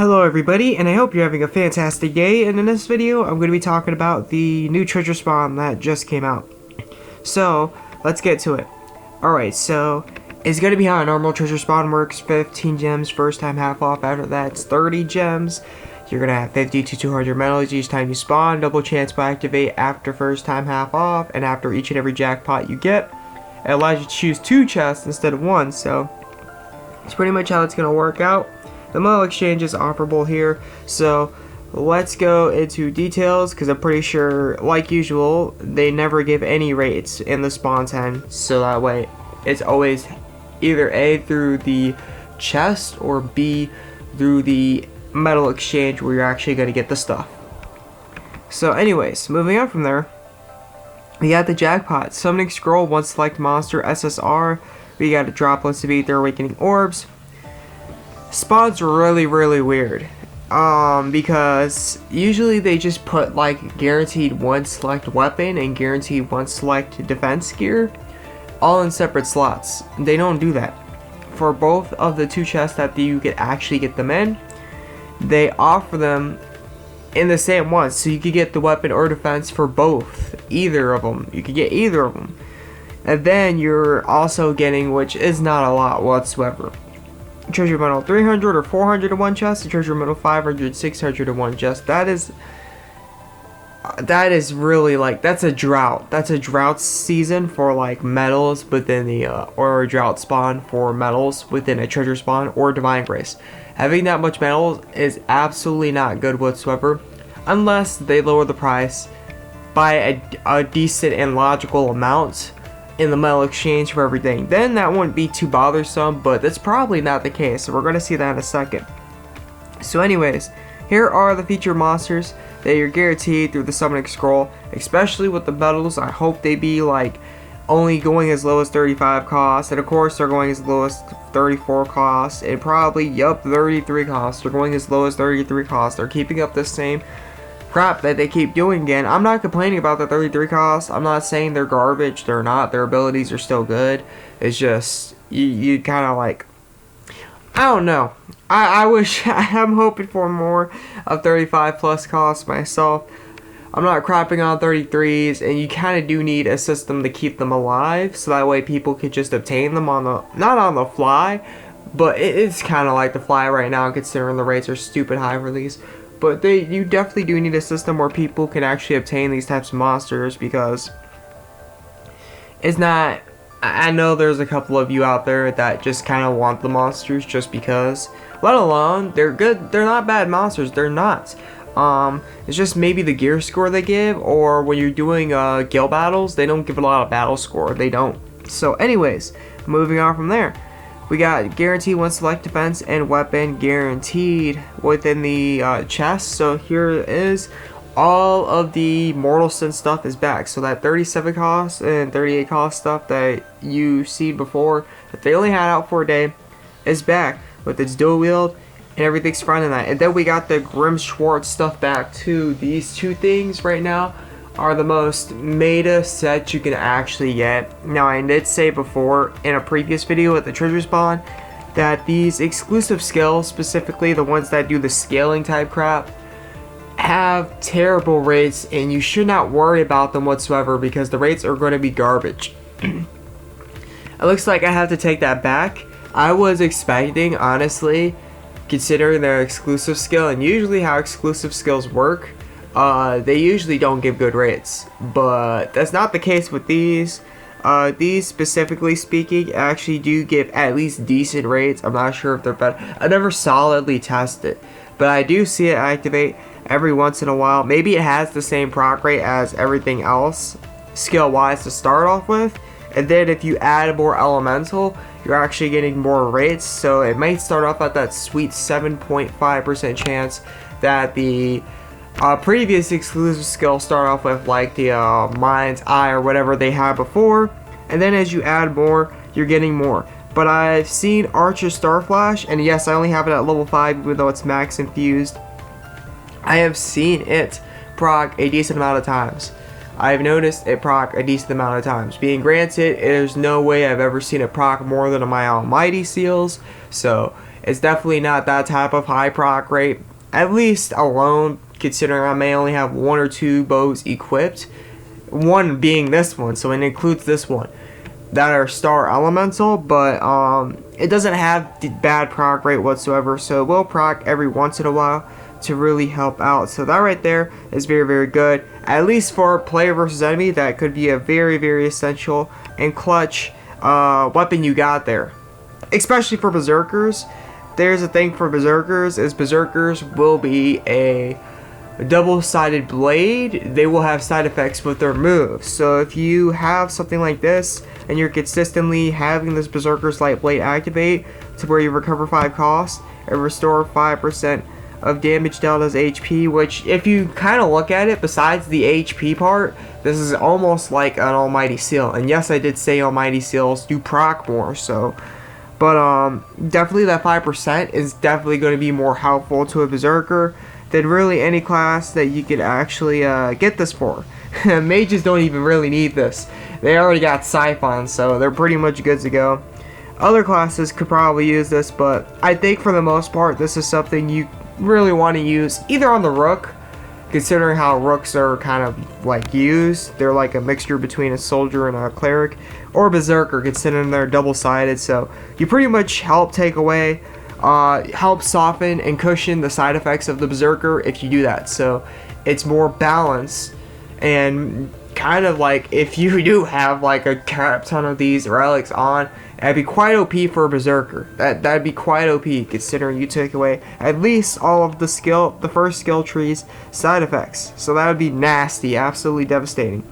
Hello everybody, and I hope you're having a fantastic day, and in this video I'm going to be talking about the new treasure spawn that just came out. So, let's get to it. Alright, so it's going to be how a normal treasure spawn works. 15 gems, first time half off, after that it's 30 gems. You're going to have 50 to 200 medals each time you spawn, double chance will activate after first time half off, and after each and every jackpot you get. It allows you to choose 2 chests instead of 1, so it's pretty much how it's going to work out. The model exchange is offerable here, so let's go into details because I'm pretty sure, like usual, they never give any rates in the spawn 10, so that way it's always either A through the chest or B through the metal exchange where you're actually going to get the stuff. So anyways, moving on from there, we got the jackpot, summoning scroll, one select monster, SSR, we got a droplets of ether awakening orbs. Spawns are really weird because usually they just put like guaranteed one select weapon and guaranteed one select defense gear all in separate slots. They don't do that for both of the 2 chests that you could actually get them in. They offer them in the same one, so you could get the weapon or defense for both, either of them. You could get either of them, and then you're also getting, which is not a lot whatsoever, treasure medal 300 or 400 in one chest, and treasure medal 500, 600 in one chest. That is really like, that's a drought. That's a drought season for like medals within the or a drought spawn for medals within a treasure spawn or divine grace. Having that much medals is absolutely not good whatsoever, unless they lower the price by a decent and logical amount in the metal exchange for everything. Then that wouldn't be too bothersome, but that's probably not the case, so we're going to see that in a second. So anyways, here are the featured monsters that you're guaranteed through the summoning scroll, especially with the medals. I hope they be like only going as low as 35 cost, and of course they're going as low as 34 cost, and probably 33 cost. They're going as low as 33 cost. They're keeping up the same crap that they keep doing again. I'm not complaining about the 33 costs. I'm not saying they're garbage. They're not. Their abilities are still good. It's just you kind of like, I don't know. I wish, I'm hoping for more of 35 plus costs myself. I'm not crapping on 33s, and you kind of do need a system to keep them alive, so that way people could just obtain them on the, not on the fly, but it's kind of like the fly right now considering the rates are stupid high for these. But you definitely do need a system where people can actually obtain these types of monsters, because it's not, I know there's a couple of you out there that just kind of want the monsters just because, let alone, they're good, they're not bad monsters, they're not. It's just maybe the gear score they give, or when you're doing guild battles, they don't give a lot of battle score, they don't. So anyways, moving on from there. We got guaranteed one select defense and weapon guaranteed within the chest. So here is all of the Mortal Sin stuff is back. So that 37 cost and 38 cost stuff that you seen before, that they only had out for a day, is back with its dual wield and everything's fine in that. And then we got the Grim Schwartz stuff back too. These 2 things right now are the most meta sets you can actually get. Now, I did say before in a previous video with the treasure spawn that these exclusive skills, specifically the ones that do the scaling type crap, have terrible rates, and you should not worry about them whatsoever because the rates are going to be garbage. It looks like I have to take that back. I was expecting, honestly, considering their exclusive skill, and usually how exclusive skills work, they usually don't give good rates, but that's not the case with these. These, specifically speaking, actually do give at least decent rates. I'm not sure if they're better. I never solidly tested, but I do see it activate every once in a while. Maybe it has the same proc rate as everything else skill wise to start off with, and then if you add more elemental, you're actually getting more rates. So it might start off at that sweet 7.5% chance that the previous exclusive skill start off with, like the Mind's Eye or whatever they had before, and then as you add more, you're getting more. But I've seen Archer Starflash, and yes, I only have it at level 5 even though it's max infused. I have seen it proc a decent amount of times. I've noticed it proc a decent amount of times. Being granted, there's no way I've ever seen it proc more than my almighty seals, so It's definitely not that type of high proc rate, at least alone, considering I may only have 1 or 2 bows equipped. One being this one, so it includes this one, that are star elemental, but it doesn't have the bad proc rate whatsoever, so it will proc every once in a while to really help out. So that right there is very, very good. At least for player versus enemy, that could be a very, very essential and clutch weapon you got there. Especially for berserkers. There's a thing for berserkers, is berserkers will be a double-sided blade. They will have side effects with their moves. So if you have something like this and you're consistently having this berserker's light blade activate to where you recover 5 costs and restore 5% of damage dealt as HP, which if you kind of look at it, besides the HP part, this is almost like an almighty seal. And yes, I did say almighty seals do proc more, so but definitely that 5% is definitely going to be more helpful to a berserker than really any class that you could actually get this for. Mages don't even really need this. They already got Siphon, so they're pretty much good to go. Other classes could probably use this, but I think for the most part this is something you really want to use either on the Rook, considering how Rooks are kind of like used. They're like a mixture between a soldier and a cleric, or Berserker, considering they're double-sided. So you pretty much help take away, help soften and cushion the side effects of the Berserker if you do that. So it's more balanced, and kind of like if you do have like a crap ton of these relics on, that'd be quite OP for a Berserker. That'd be quite OP, considering you take away at least all of the first skill tree's side effects. So that would be nasty, absolutely devastating.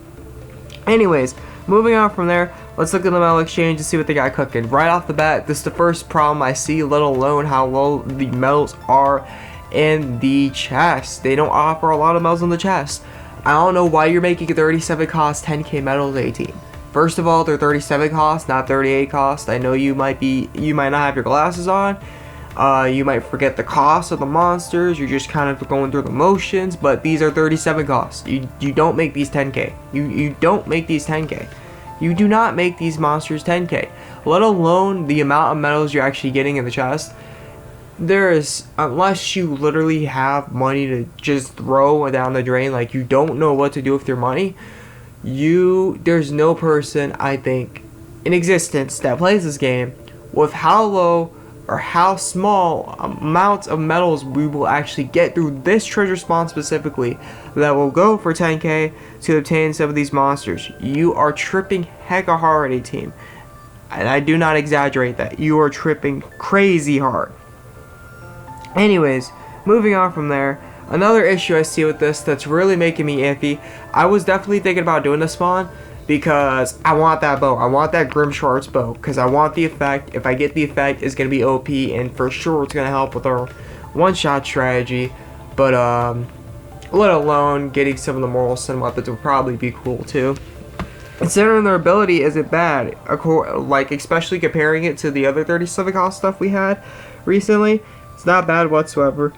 Anyways, moving on from there, let's look at the metal exchange and see what they got cooking. Right off the bat, this is the first problem I see, let alone how low the metals are in the chest. They don't offer a lot of metals in the chest. I don't know why you're making a 37 cost 10k metals 18. First of all, they're 37 cost, not 38 cost. I know you might not have your glasses on. You might forget the cost of the monsters. You're just kind of going through the motions, but these are 37 cost. You don't make these 10k. You don't make these 10k. You do not make these monsters 10k. Let alone the amount of metals you're actually getting in the chest. Unless you literally have money to just throw down the drain, like you don't know what to do with your money, there's no person, I think, in existence that plays this game with how low or how small amounts of metals we will actually get through this treasure spawn specifically that will go for 10k to obtain some of these monsters. You are tripping hecka hard, a team, and I do not exaggerate that. You are tripping crazy hard. Anyways, moving on from there, another issue I see with this that's really making me iffy. I was definitely thinking about doing the spawn because I want that bow. I want that Grim Schwartz bow because I want the effect. If I get the effect, it's going to be OP, and for sure it's going to help with our one-shot strategy. But let alone getting some of the Moral Sin weapons would probably be cool too. Considering their ability isn't bad, like especially comparing it to the other 37 cost stuff we had recently. It's not bad whatsoever.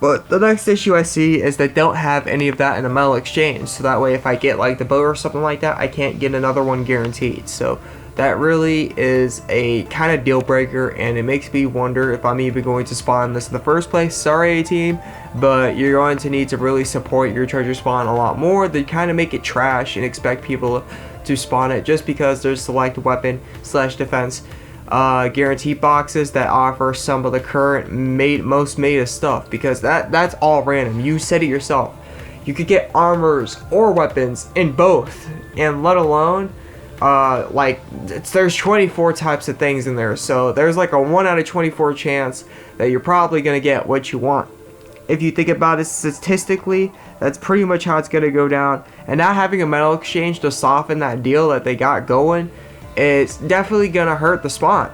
But the next issue I see is they don't have any of that in a metal exchange. So that way if I get like the bow or something like that, I can't get another one guaranteed. So that really is a kind of deal breaker, and it makes me wonder if I'm even going to spawn this in the first place. Sorry, A-Team, but you're going to need to really support your treasure spawn a lot more than kind of make it trash and expect people to spawn it just because there's select weapon / defense guaranteed boxes that offer some of the current most meta stuff, because that's all random. You said it yourself. You could get armors or weapons in both, and let alone there's 24 types of things in there, so there's like a 1 out of 24 chance that you're probably gonna get what you want. If you think about it statistically, that's pretty much how it's gonna go down. And not having a metal exchange to soften that deal that they got going, it's definitely gonna hurt the spawn.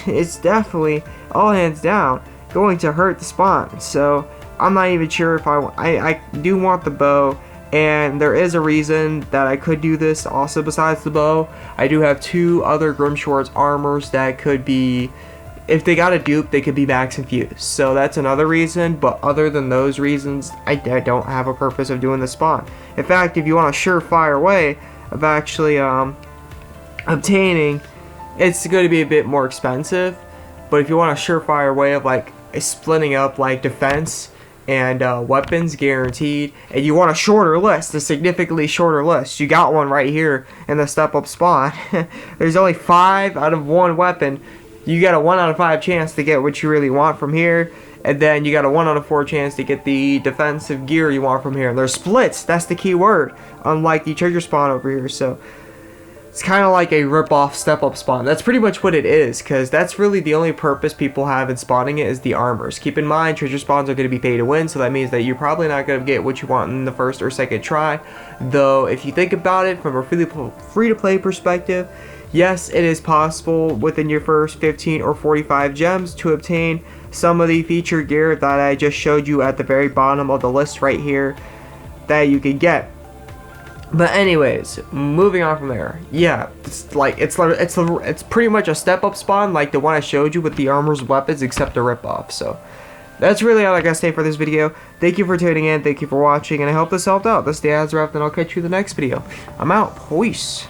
It's definitely, all hands down, going to hurt the spawn. So I'm not even sure if I do want the bow, and there is a reason that I could do this also besides the bow. I do have 2 other Grim Schwartz armors that could be, if they got a dupe, they could be max infused. So that's another reason, but other than those reasons, I don't have a purpose of doing the spawn. In fact, if you want a surefire way of actually obtaining, it's going to be a bit more expensive, But if you want a surefire way of like splitting up like defense and weapons guaranteed, and you want a shorter list, a significantly shorter list, you got one right here in the step up spawn. There's only 5 out of 1 weapon. You got a 1 out of 5 chance to get what you really want from here, and then you got a 1 out of 4 chance to get the defensive gear you want from here. And they're splits, that's the key word, unlike the treasure spawn over here. So it's kind of like a rip-off step-up spawn. That's pretty much what it is, because that's really the only purpose people have in spawning it is the armors. Keep in mind, treasure spawns are going to be pay to win, so that means that you're probably not going to get what you want in the first or second try. Though, if you think about it from a free-to-play perspective, yes, it is possible within your first 15 or 45 gems to obtain some of the featured gear that I just showed you at the very bottom of the list right here that you could get. But anyways, moving on from there, yeah, it's pretty much a step-up spawn like the one I showed you with the armors and weapons, except a rip-off. So that's really all I gotta say for this video. Thank you for tuning in, thank you for watching, and I hope this helped out. This is the AzureWrath, and I'll catch you in the next video. I'm out. Peace.